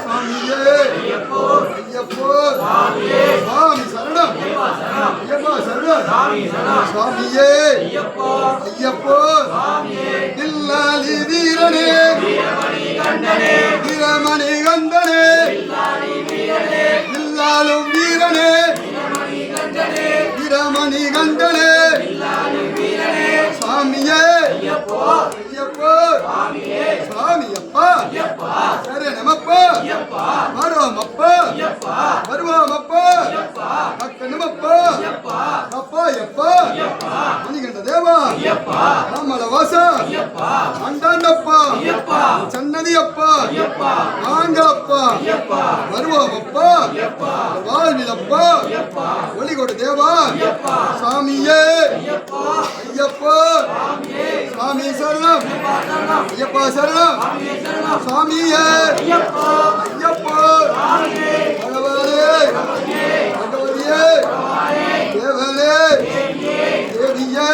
Swami சுவாமியே ஐயப்போ சுவாமி சரணம் ஐயப்பா சரணம் சுவாமியே ஐயப்போ தில்லாலி வீரனே வீரமணி கண்டனே தில்லாலும் வீரனே வீரமணி கண்டனே சுவாமியே ஐயப்போ சுவாமி அப்பா சரணமப்பா வருவோமப்பா வருவோமப்பா அக்கனமப்பா அப்பா எப்பா மணிகண்ட தேவா ராமல வாசா அண்டாண்டப்பா சன்னதியப்பா ஆங்களப்பா வருவோமப்பா வாழ்விலப்பா ஒளிகொடு தேவா சாமியே ஐயப்பா சுவாமி சரணம் ஐயப்பா சரணம் சுவாமியே ஐயப்பா பகவானே பகவதியே தேவனே தேவியே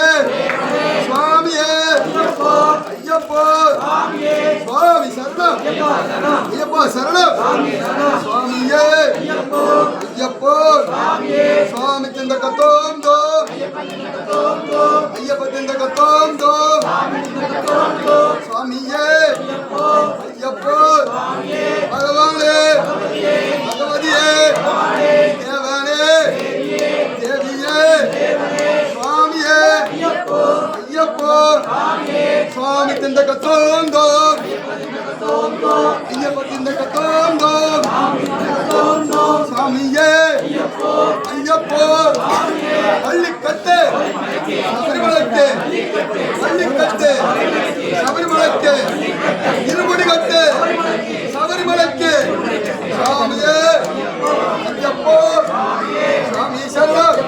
சுவாமியே ஐயப்பா சுவாமி சரணம் ஐயப்பா சரணம் சுவாமியே ஐயப்பா சுவாமி திந்த கத்தோந்தோ ஐயப்ப திந்த கத்தோந்தோ சுவாமியே ஐயப்பா பகவானே பகவதியே தேவனே தேவியே சுவாமியே ஐயப்பா சுவாமி திந்த கத்தோந்தோ ஐயப்ப திந்த கத்தோந்தோ சுவாமியே ஐயப்பா பள்ளிக்கட்டு சபரிமலைக்கு பள்ளிக்கட்டு சபரிமலைக்கு இருமுடிக்கட்டு சபரிமலைக்கு சுவாமியே ஐயப்பா சுவாமி சரணம்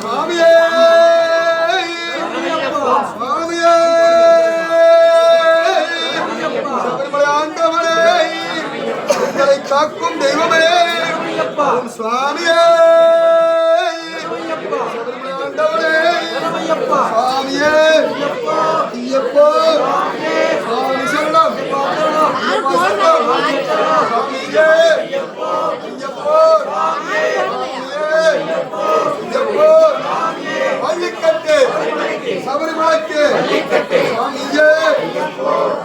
சுவாமியே சுவாமியே சபரிமலை ஆண்டவனே எங்களை காக்கும் தெய்வமே சுவாமியே சபரிமலை ஆண்டவனே சுவாமியே ஐயப்பா சுவாமி சரணம் சுவாமியே ஐயப்பா ஐயப்பா பள்ளிக்கட்டு சபரிமலைக்கு